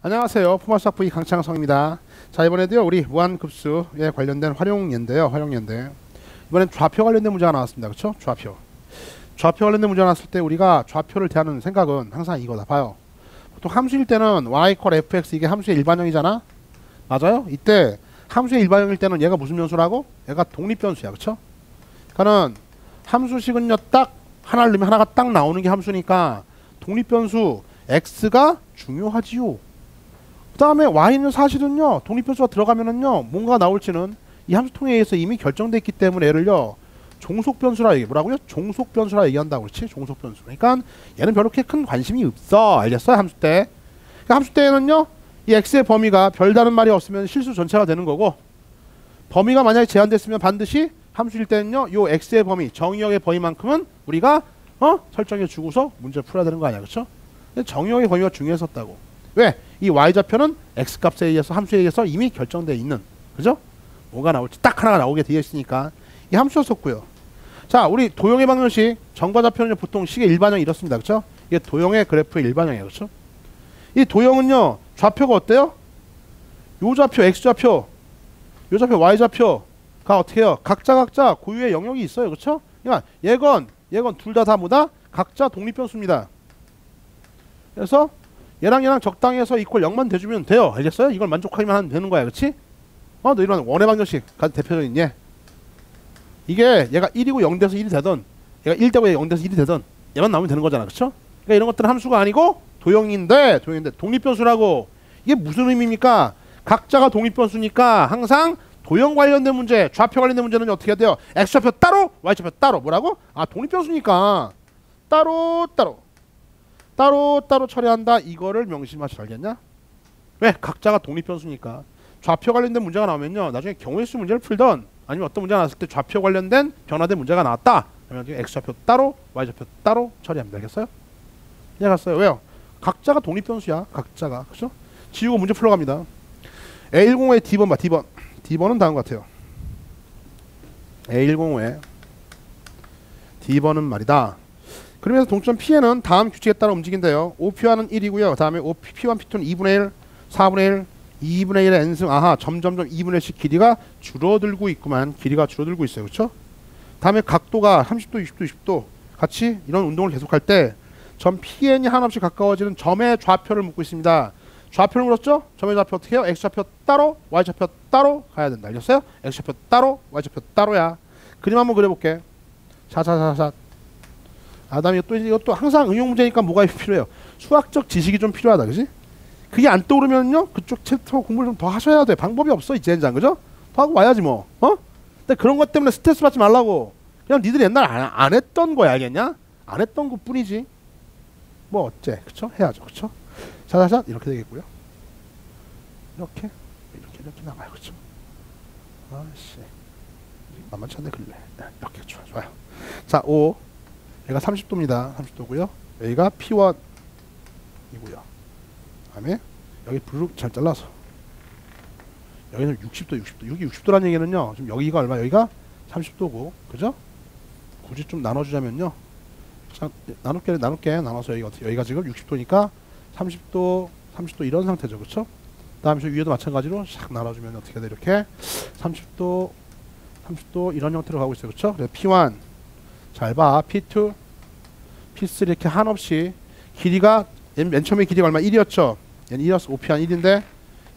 안녕하세요. 포마스학 V 강창성입니다. 자, 이번에도요 우리 무한급수에 관련된 활용예인데요. 활용예인데 이번엔 좌표 관련된 문제가 나왔습니다. 그렇죠? 좌표 관련된 문제가 나왔을 때 우리가 좌표를 대하는 생각은 항상 이거다. 봐요. 보통 함수일 때는 y = fx 이게 함수의 일반형이잖아. 맞아요? 이때 함수의 일반형일 때는 얘가 무슨 변수라고? 얘가 독립변수야. 그렇죠? 그러니까는 함수식은요 딱 하나를 넣으면 하나가 딱 나오는 게 함수니까 독립변수 x가 중요하지요. 그 다음에 y는 사실은요 독립변수가 들어가면은요 뭔가 나올지는 이 함수통에 의해서 이미 결정되어 있기 때문에 얘를요 종속변수라 얘기 뭐라고요? 종속변수라 얘기한다고. 그렇지? 종속변수. 그러니까 얘는 별로 그렇게 큰 관심이 없어. 알겠어요? 함수 때. 그러니까 함수 때에는요 이 x의 범위가 별다른 말이 없으면 실수 전체가 되는 거고, 범위가 만약에 제한됐으면 반드시 함수일 때는요 요 x의 범위, 정의역의 범위만큼은 우리가 설정해 주고서 문제를 풀어야 되는 거 아니야. 그렇죠? 정의역의 범위가 중요했었다고. 왜? 이 y좌표는 x값에 의해서 함수에 의해서 이미 결정되어 있는, 그죠? 뭐가 나올지 딱 하나가 나오게 되어 있으니까 이 함수였었고요. 자, 우리 도형의 방정식 정과 좌표는 보통 식의 일반형이 이렇습니다. 그렇죠? 이게 도형의 그래프의 일반형이에요. 그렇죠? 이 도형은요 좌표가 어때요? 요 좌표 x좌표, 요 좌표 y좌표가 어떻게 해요? 각자 고유의 영역이 있어요. 그렇죠? 그러니까 얘건 둘 다 뭐다? 각자 독립변수입니다. 그래서 얘랑 적당해서 이퀄 0만 대주면 돼요. 알겠어요? 이걸 만족하기만 하면 되는 거야. 그렇지? 너 이런 원의 방정식 가장 대표적인 얘. 이게 얘가 1이고 0 돼서 1이 되던, 얘가 1 되고 0 돼서 1이 되던 얘만 나오면 되는 거잖아. 그렇죠? 그러니까 이런 것들은 함수가 아니고 도형인데 독립변수라고. 이게 무슨 의미입니까? 각자가 독립변수니까 항상 도형 관련된 문제, 좌표 관련된 문제는 어떻게 해야 돼요? x좌표 따로, y좌표 따로. 뭐라고? 아, 독립변수니까 따로 처리한다. 이거를 명심하시라. 알겠냐? 왜? 각자가 독립변수니까. 좌표 관련된 문제가 나오면요 나중에 경우의 수 문제를 풀던 아니면 어떤 문제가 나왔을 때 좌표 관련된 변화된 문제가 나왔다 그러면 x좌표 따로, y좌표 따로 처리합니다. 알겠어요? 이해갔어요? 왜요? 각자가 독립변수야. 각자가. 그죠? 지우고 문제 풀어갑니다. A105의 D번 봐. D번은 다음 것 같아요. A105의 D번은 말이다. 그러면서 동점 P에는 다음 규칙에 따라 움직인대요. OP와는 1이고요. 그 다음에 P1, P2는 2분의 1, 4분의 1, 2분의 1의 n승. 아하, 점점점 2분의 1씩 길이가 줄어들고 있구만. 길이가 줄어들고 있어요. 그렇죠? 다음에 각도가 30도, 60도, 60도 같이 이런 운동을 계속할 때 점 PN이 한없이 가까워지는 점의 좌표를 묻고 있습니다. 좌표를 물었죠? 점의 좌표 어떻게 해요? x좌표 따로, y좌표 따로 가야 된다. 알겠어요? x좌표 따로, y좌표 따로야. 그림 한번 그려볼게. 샷. 다음에 이것도 항상 응용 문제니까 뭐가 필요해요? 수학적 지식이 좀 필요하다. 그지? 그게 안 떠오르면요 그쪽 챕터 공부를 좀 더 하셔야 돼. 방법이 없어 이제 젠장. 그죠? 더 하고 와야지 뭐. 근데 그런 것 때문에 스트레스 받지 말라고. 그냥 니들이 옛날에 안 했던 거야. 알겠냐? 안 했던 것 뿐이지. 뭐 어째. 그쵸? 해야죠. 그쵸? 샷 이렇게 되겠고요. 이렇게 나가요. 그쵸? 아씨 만만치 않네. 그래. 이렇게 좋아요. 자, 5 얘가 30도입니다. 30도고요. 여기가 P1이고요. 다음에 여기 블루 잘 잘라서 여기는 60도. 여기 60도라는 얘기는요. 지금 여기가 얼마? 여기가 30도고, 그죠? 굳이 좀 나눠주자면요. 자, 나눌게 나눠서 여기가 지금 60도니까 30도 이런 상태죠, 그렇죠? 다음에 저 위에도 마찬가지로 샥 나눠주면 어떻게 돼? 이렇게 30도 이런 형태로 가고 있어요, 그렇죠? 그래서 P1 잘 봐, P2, P3 이렇게 한없이 길이가 맨 처음에 길이가 얼마? 1이었죠. 얘는 1이었어. OP한 1인데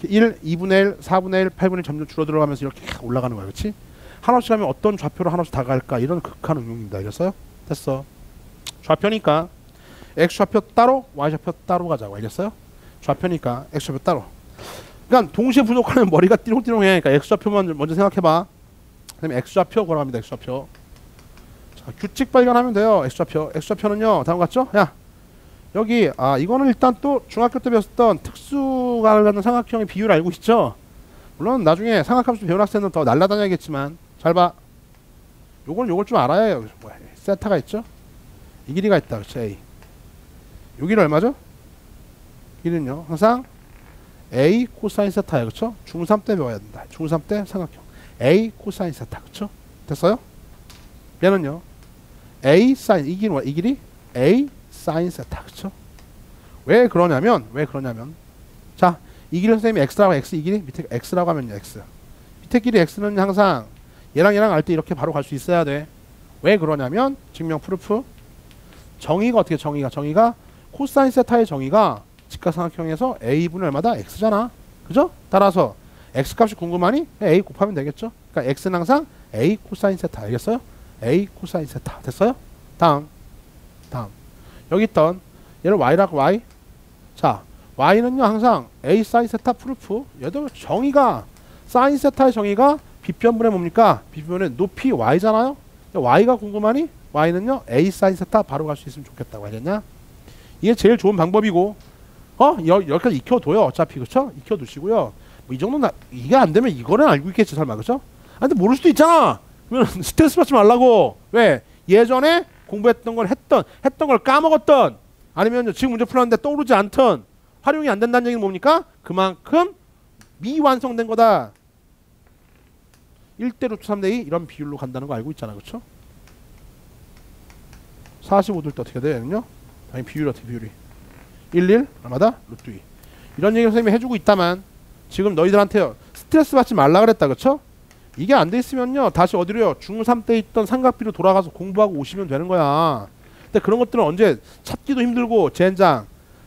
1, 2분의 1, 4분의 1, 8분의 1 점점 줄어들어가면서 이렇게 올라가는 거야. 그렇지? 한없이 가면 어떤 좌표로 한없이 다가갈까? 이런 극한 응용입니다. 알겠어요? 됐어. 좌표니까 x좌표 따로, y좌표 따로 가자고. 알겠어요? 좌표니까 x좌표 따로. 그러니까 동시에 부족하면 머리가 띠롱띠롱해. 그러니까 x좌표만 먼저 생각해봐. 그 다음에 x좌표 걸어갑니다. x좌표. 자, 규칙 발견하면 돼요. x좌표는요 다음 같죠? 야, 여기 이거는 일단 또 중학교 때 배웠던 특수가 갖는 삼각형의 비율 알고 있죠? 물론 나중에 삼각함수 배운 학생은 더 날라다녀야겠지만 잘 봐. 요걸 좀 알아야 해요. 세타가 있죠? 이 길이가 있다. 그렇죠? A. 여기는 얼마죠? 길이는요 항상 A 코사인 세타예요. 그렇죠? 중3 때 배워야 된다. 중3 때 삼각형 A 코사인 세타. 그렇죠? 됐어요? 얘는요 A 사인, 이 길이 A 사인 세타. 그렇죠? 왜 그러냐면 자, 이 길이 선생님이 x라고 x 이 길이 밑에 x라고 하면요 x. 밑에 길이 x는 항상 얘랑 알 때 이렇게 바로 갈 수 있어야 돼. 왜 그러냐면 증명 프루프. 정의가 어떻게 정의가 코사인 세타의 정의가 직각삼각형에서 a분의 얼마다 x잖아. 그죠? 따라서 x 값이 궁금하니 a 곱하면 되겠죠. 그러니까 x는 항상 a 코사인 세타. 알겠어요? a 코사인 세타. 됐어요? 다음 여기 있던 얘를 y라고 y. 자, y는요 항상 a 사인 세타 프루프. 얘도 정의가 사인 세타의 정의가 빗변분의 뭡니까? 빗변분의 높이 y잖아요. y가 궁금하니 y는요 a 사인 세타 바로 갈 수 있으면 좋겠다고. 알겠냐? 이게 제일 좋은 방법이고, 여기까지 익혀둬요. 어차피. 그쵸? 익혀두시고요. 뭐 이 정도는 이게 안 되면 이거는 알고 있겠지 설마. 그쵸? 아, 근데 모를 수도 있잖아. 그러면 스트레스 받지 말라고. 왜? 예전에 공부했던 걸 했던 걸 까먹었던, 아니면 지금 문제 풀었는데 떠오르지 않던, 활용이 안 된다는 얘기는 뭡니까? 그만큼 미완성된 거다. 1대 루트 3대 2 이런 비율로 간다는 거 알고 있잖아. 그쵸? 45도일 때 어떻게 되냐면요, 당연히 비율이 어떻게 비율이 1 얼마다? 루트 2. 이런 얘기 선생님이 해주고 있다만 지금 너희들한테 스트레스 받지 말라 그랬다. 그쵸? 이게 안 돼 있으면요 다시 어디로요? 중3 때 있던 삼각비로 돌아가서 공부하고 오시면 되는 거야. 근데 그런 것들은 언제 찾기도 힘들고 젠장.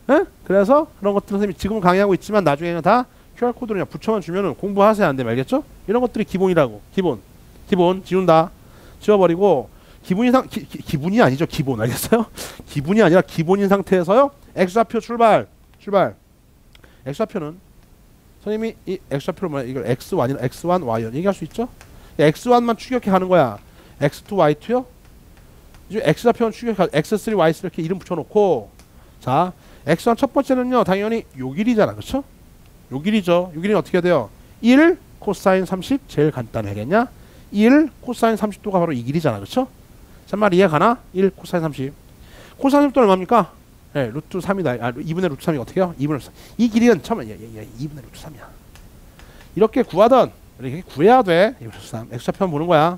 에? 그래서 그런 것들은 선생님이 지금 강의하고 있지만 나중에는 다 QR코드를 그냥 붙여만 주면은 공부하세요. 안 되면. 알겠죠? 이런 것들이 기본이라고. 기본 지운다. 지워버리고 기분이 아니죠. 기본. 알겠어요? 기분이 아니라 기본인 상태에서요 X좌표 출발. X좌표는 선생님이 이 X좌표를 뭐야? 이걸 X1이나 X1, Y1 얘기할 수 있죠? X1만 추격해 가는 거야. X2, Y2요? 이제 X좌표는 추격해 X3, Y3 이렇게 이름 붙여놓고, 자, X1 첫 번째는요 당연히 요 길이잖아. 그쵸? 요 길이죠. 요 길이는 어떻게 돼요? 1 코사인 30 제일 간단하겠냐? 1 코사인 30도가 바로 이 길이잖아. 그쵸? 참말 이해가나? 1 코사인 30. 코사인 30도는 얼마입니까? 네, 루트 3이다. 아, 2분의 루트 3이 어떻게 해요? 2분의 루트 3. 이 길이는 처음에 2분의 루트 3이야. 이렇게 구하던 이렇게 구해야 돼. 2분의 루트 3. X좌표만 보는 거야.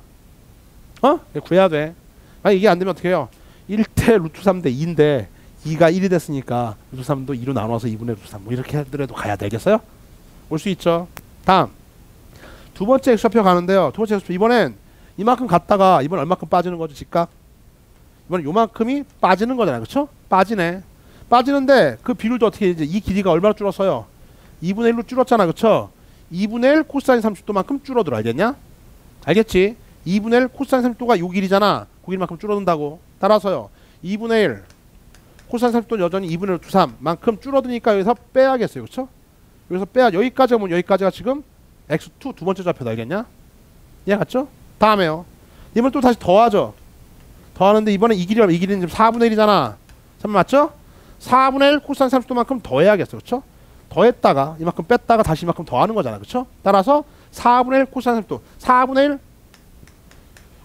구해야 돼. 아니 이게 안 되면 어떻게 해요? 1대 루트 3대 2인데 2가 1이 됐으니까 루트 3도 2로 나눠서 2분의 루트 3. 뭐 이렇게 하더라도 가야 되겠어요? 올 수 있죠. 다음. 두 번째 X좌표 가는데요. 두 번째 X좌표 이번엔 이만큼 갔다가 이번 얼마큼 빠지는 거죠? 직각. 이번엔 요만큼이 빠지는 거잖아요. 그쵸? 빠지네. 빠지는데 그 비율도 어떻게 이제 이 길이가 얼마나 줄었어요? 2분의 1로 줄었잖아. 그쵸? 2분의 1 코사인 30도만큼 줄어들어. 알겠냐? 알겠지? 2분의 1 코사인 30도가 요 길이잖아. 그 길만큼 줄어든다고. 따라서요 2분의 1 코사인 30도는 여전히 2분의 1 루트 3만큼 줄어드니까 여기서 빼야겠어요. 그쵸? 여기서 빼야, 여기까지 오면 여기까지가 지금 X2 두 번째 좌표다. 알겠냐? 이해 갔죠? 다음에요. 이번 또 다시 더하죠. 더하는데 이번에 이 길이는 지금 4분의 1이잖아. 잠깐 맞죠? 4분의 1 코사인 30도만큼 더해야겠어. 그쵸? 더했다가 이만큼 뺐다가 다시 이만큼 더하는 거잖아. 그쵸? 따라서 4분의 1 코사인 30도 4분의 1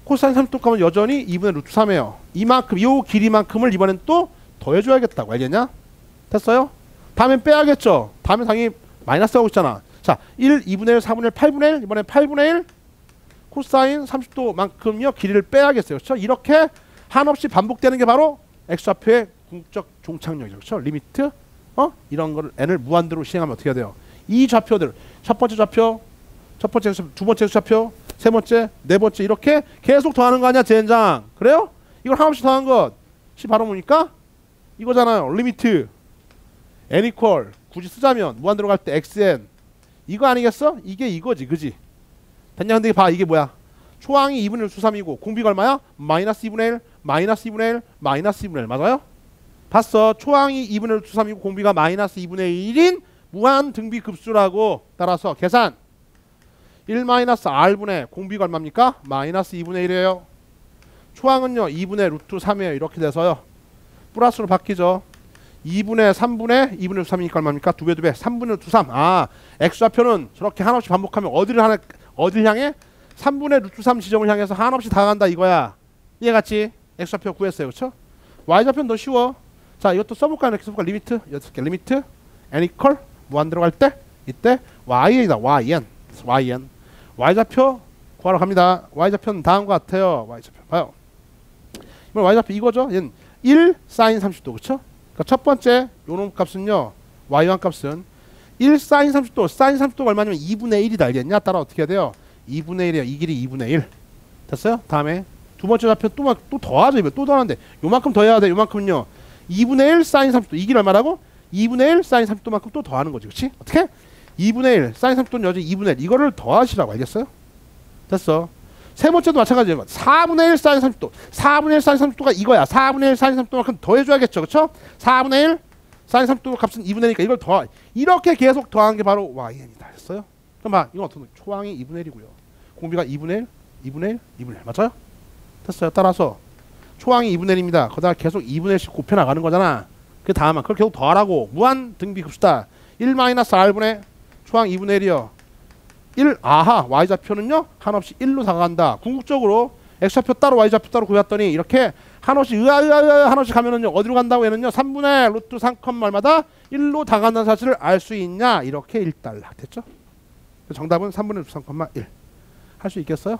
코사인 30도 값은 여전히 2분의 루트 3이에요. 이만큼 요 길이만큼을 이번엔 또 더해줘야겠다고. 알겠냐? 됐어요? 다음엔 빼야겠죠? 다음엔 당연히 마이너스 하고 있잖아. 자, 1, 2분의 1, 4분의 1, 8분의 1 이번엔 8분의 1 코사인 30도만큼요 길이를 빼야겠어요. 그렇죠? 이렇게 한없이 반복되는 게 바로 X좌표의 궁극적 종착역이죠. 그렇죠? 리미트 이런 거를 n을 무한대로 시행하면 어떻게 돼요? 이 좌표들 첫 번째 좌표, 첫 번째 X좌표, 두 번째 X좌표, 세 번째, 네 번째 이렇게 계속 더하는 거 아니야, 젠장? 그래요? 이걸 한없이 더한 것이 바로 뭡니까? 이거잖아요. 리미트 n equal 굳이 쓰자면 무한대로 갈 때 xn 이거 아니겠어? 이게 이거지, 그지? 됐냐? 근데 봐, 이게 뭐야? 초항이 2분의 1 루트 3이고 공비가 얼마야? 마이너스 2분의 1, 마이너스 2분의 1, 마이너스 2분의 1 맞아요? 봤어? 초항이 2분의 1 루트 3이고 공비가 마이너스 2분의 1인 무한 등비 급수라고. 따라서 계산 1 마이너스 r분의 공비가 얼마입니까? 마이너스 2분의 1이에요. 초항은요 2분의 루트 3이에요. 이렇게 돼서요 플러스로 바뀌죠. 2분의 3분의 2분의 3이니까 얼마입니까? 2배 3분의 루트 3. 아, X좌표는 저렇게 한없이 반복하면 어딜 향해? 3분의 루트 3 지점을 향해서 한없이 다가간다 이거야. 이해갔지? X좌표 구했어요. 그쵸? Y좌표는 더 쉬워. 자, 이것도 써볼까요? 이렇게 써볼까? 리미트 6개 리미트 n equal 무한대로 갈 때 이때 Y이다. yn Y좌표 구하러 갑니다. Y좌표는 다음과 같아요. Y좌표 봐요. 이번 Y좌표 이거죠? 얘는 1 사인 30도. 그쵸? 그러니까 첫 번째 요놈 값은요 Y1 값은 1 사인 30도. 사인 30도가 얼마냐면 2분의 1이다. 알겠냐? 따라 어떻게 해야 돼요? 2분의 1이야. 이 길이 2분의 1. 됐어요? 다음에 두 번째 좌표 또 더하죠. 또 더하는데 요만큼 더해야 돼. 요만큼은요. 2분의 1 사인 30도. 이 길 얼마라고? 2분의 1 사인 30도만큼 또 더하는 거지. 그치? 어떻게? 2분의 1 사인 30도는 여전히 2분의 1. 이거를 더하시라고. 알겠어요? 됐어. 세 번째도 마찬가지예요. 4분의 1 사인 30도. 4분의 1 사인 30도가 이거야. 4분의 1 사인 30도만큼 더해줘야겠죠. 그쵸? 4분의 1 사인 30도 값은 2분의 1이니까 이걸 더하. 이렇게 계속 더한 게 바로 YM이다. 했어요? 그럼 봐. 이건 어떤 초항이 2분의 1이고요. 공비가 2분의 1, 2분의 1, 2분의 1. 맞아요? 됐어요. 따라서 초항이 2분의 1입니다. 거기다 계속 2분의 1씩 곱해 나가는 거잖아. 그 다음은 그걸 계속 더하라고. 무한 등비 급수다. 1-R분의 초항 2분의 1이요. 1, 아하, y좌표는요 한없이 1로 다가간다. 궁극적으로 x좌표 따로 y좌표 따로 구했더니 이렇게 한없이 한없이 가면은요 어디로 간다고 얘는요 3분의 루트 3, 얼마다 1로 다가간다는 사실을 알 수 있냐. 이렇게 1달러 됐죠? 정답은 3분의 루트 3, 1. 할 수 있겠어요?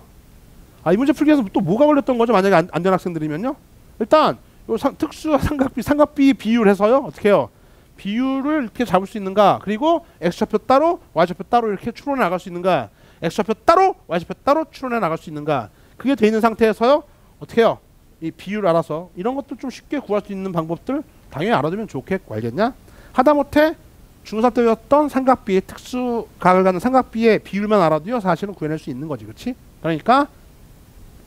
이 문제 풀기 위해서 또 뭐가 걸렸던 거죠? 만약에 안 된 학생들이면요. 일단 요 특수 삼각비 비율해서요 어떻게 해요? 비율을 이렇게 잡을 수 있는가? 그리고 x좌표 따로 y좌표 따로 이렇게 추론해 나갈 수 있는가? x좌표 따로 y좌표 따로 추론해 나갈 수 있는가? 그게 돼 있는 상태에서요 어떻게 해요? 이 비율 알아서 이런 것도 좀 쉽게 구할 수 있는 방법들 당연히 알아두면 좋겠고. 알겠냐? 하다못해 중3 때 배웠던 삼각비의 특수각을 갖는 삼각비의 비율만 알아도요 사실은 구해낼 수 있는 거지. 그렇지? 그러니까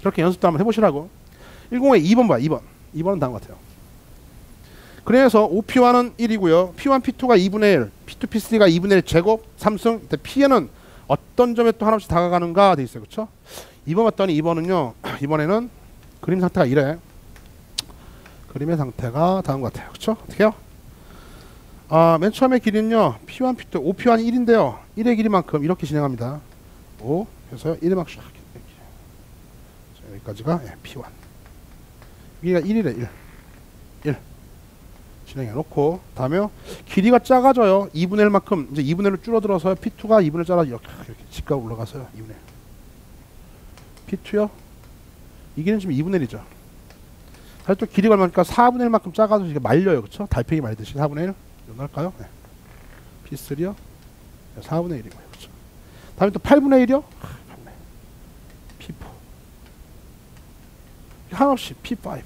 이렇게 연습도 한번 해보시라고. 10의 2번 봐. 2번은 다음 것 같아요. 그래서 OP1은 1이고요. P1, P2가 2분의 1, P2, P3가 2분의 1 제곱 3승. P에는 어떤 점에 또 하나씩 다가가는가 돼 있어요. 그렇죠? 2번 봤더니 2번은요. 이번에는 그림 상태가 이래. 그림의 상태가 다음 것 같아요. 그렇죠? 어떻게 해요? 맨 처음에 길이는요. P1, P2, OP1이 1인데요. 1의 길이만큼 이렇게 진행합니다. 5, 그래서 1의 만큼 여기까지가 P1. 여기가 1이래. 1 진행해 놓고 다음에 길이가 작아져요. 2분의 1만큼 이제 2분의 1로 줄어들어서 P2가 2분의 1 잘라 이렇게 직각 올라가서요. 2분의 1 P2요. 이 길이는 지금 2분의 1이죠. 사실 또 길이가 얼마니까 4분의 1만큼 작아서 이게 말려요. 그쵸? 달팽이 말듯이 4분의 1 이런 거 할까요? 네. P3요. 4분의 1이고요. 그쵸? 다음에 또 8분의 1이요. P4 한없이 P5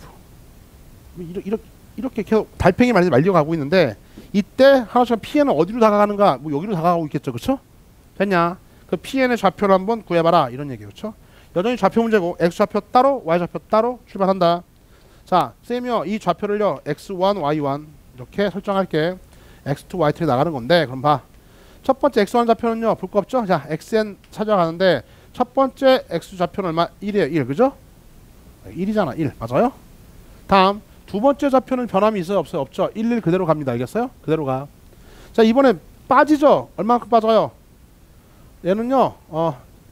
이렇게 계속 달팽이 말려가고 있는데 이때 하나씩 PN은 어디로 다가가는가? 뭐 여기로 다가가고 있겠죠. 그쵸? 됐냐? 그 PN의 좌표를 한번 구해봐라. 이런 얘기예요. 그쵸? 여전히 좌표 문제고 X좌표 따로 Y좌표 따로 출발한다. 자, 쌤이요. 이 좌표를요. X1, Y1 이렇게 설정할게. X2, Y2로 나가는 건데 그럼 봐. 첫 번째 X1 좌표는요. 볼 거 없죠? 자, XN 찾아가는데 첫 번째 X 좌표는 얼마? 1이에요. 1. 그죠? 1이잖아. 1. 맞아요? 다음 두 번째 좌표는 변함이 있어요? 없어요? 없죠? 1, 1 그대로 갑니다. 알겠어요? 그대로 가. 자, 이번에 빠지죠? 얼마만큼 빠져요? 얘는요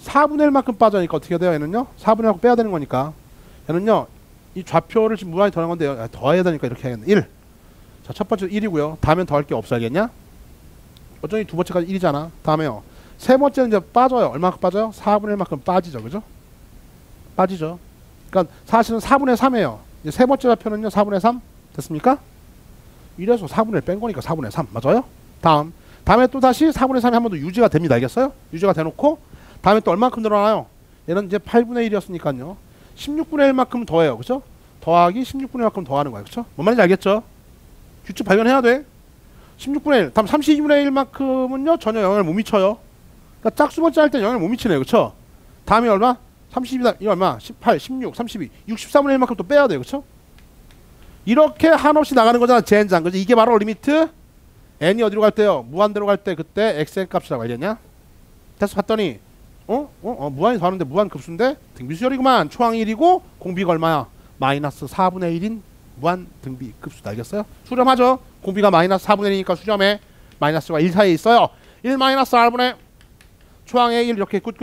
4분의 1만큼 빠져니까 어떻게 돼요? 얘는요 4분의 1만큼 빼야 되는 거니까 얘는요 이 좌표를 지금 무한히 더한 건데 더해야 되니까 이렇게 하겠네. 1. 자, 첫 번째 1이고요. 다음엔 더할 게 없어. 알겠냐? 여전히 두 번째까지 1이잖아. 다음에요 세 번째는 이제 빠져요. 얼마만큼 빠져요? 4분의 1만큼 빠지죠. 그죠? 빠지죠. 그러니까 사실은 4분의 3이에요. 이제 세 번째 좌표는요 4분의 3 됐습니까? 이래서 4분의 1 뺀 거니까 4분의 3 맞아요? 다음에 또 다시 4분의 3이 한 번 더 유지가 됩니다. 알겠어요? 유지가 돼놓고 다음에 또 얼마큼 늘어나요? 얘는 이제 8분의 1이었으니까요 16분의 1만큼 더해요. 그죠? 더하기 16분의 1만큼 더하는 거예요. 그죠? 뭔 말인지 알겠죠? 규칙 발견해야 돼. 16분의 1 다음 32분의 1만큼은요 전혀 영향을 못 미쳐요. 그러니까 짝수번째 할 때 영향을 못 미치네요. 그쵸? 다음이 얼마? 32다. 이거 얼마? 18, 16, 32, 64분의 1만큼 또 빼야 돼요. 그쵸? 이렇게 한없이 나가는 거잖아. 젠장. 그죠? 이게 바로 리미트 n이 어디로 갈 때요? 무한대로 갈 때 그때 xn 값이라고 알겠냐? 그래서 봤더니 무한이 더하는데 무한 급수인데 등비수열이구만. 초항 1이고 공비가 얼마야? 마이너스 4분의 1인 무한 등비 급수다. 알겠어요? 수렴하죠? 공비가 마이너스 4분의 1이니까 수렴해. 마이너스가 1 사이에 있어요. 1 마이너스 r분의 초항의 1 이렇게 끝.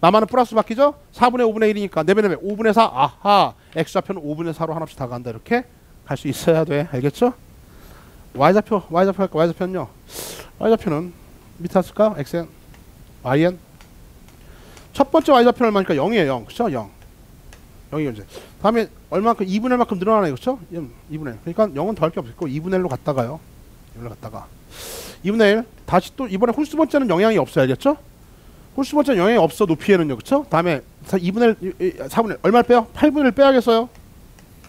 마마는 플러스 바뀌죠? 4분의 5분의 1이니까 내면에 5분의 4 아하 x좌표는 5분의 4로 하나씩 다간다. 이렇게 갈 수 있어야 돼. 알겠죠? y좌표 할까? y좌표는요 y좌표는 밑에 쓸까? xn yn 첫 번째 y좌표는 얼마니까 0이에요. 0 그쵸? 0 0이 이제 다음에 얼마만큼 2분의 1만큼 늘어나네. 그쵸? 2분의 1 그러니까 0은 더할 게 없고 2분의 1로 갔다가요. 1로 갔다가 2분의 1 다시 또 이번에 홀수 번째는 영향이 없어요. 알겠죠? 홀수 번째는 영향이 없어. 높이에는요. 그쵸? 다음에 2분의 1 4분의 1 얼마를 빼요? 8분의 1 빼야겠어요.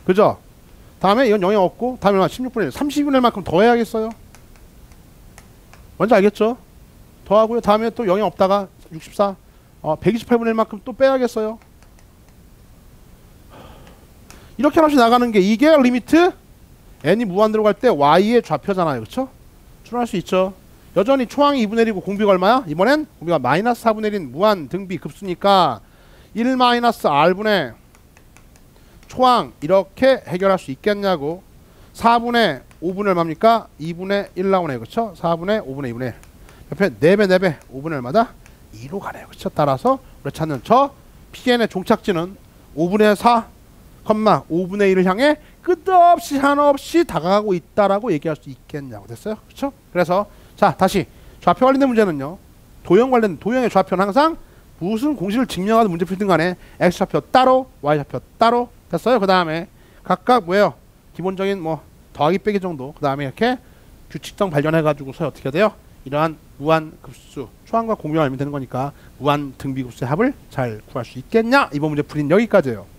그죠? 다음에 이건 영향 없고 다음에 얼마? 16분의 1 32분의 1만큼 더 해야겠어요. 뭔지 알겠죠? 더하고요. 다음에 또 영향 없다가 64 128분의 1만큼 또 빼야겠어요. 이렇게 하나씩 나가는 게 이게 리미트 n이 무한대로 갈 때 y의 좌표잖아요. 그쵸? 추론할 수 있죠. 여전히 초항이 2분의 1이고 공비가 얼마야? 이번엔 공비가 마이너스 4분의 1인 무한 등비 급수니까 1 마이너스 r분의 초항 이렇게 해결할 수 있겠냐고. 4분의 5분의 얼마입니까? 2분의 1 나오네요. 그쵸? 4분의 5분의 2분의 1 옆에 4배 4배 5분의 얼마다? 2로 가네요. 그쵸? 따라서 우리가 찾는 저 PN의 종착지는 5분의 4 5분의 1을 향해 끝없이 한없이 다가가고 있다라고 얘기할 수 있겠냐고. 됐어요? 그쵸? 그래서 자 다시 좌표 관련된 문제는요, 도형의 좌표는 항상 무슨 공식을 증명하든 문제 풀든 간에 x좌표 따로 y좌표 따로. 됐어요? 그 다음에 각각 뭐예요? 기본적인 뭐 더하기 빼기 정도. 그 다음에 이렇게 규칙성 발견해가지고서 어떻게 돼요? 이러한 무한급수 초항과 공비만 알면 되는 거니까 무한 등비급수의 합을 잘 구할 수 있겠냐? 이번 문제 풀이는 여기까지예요.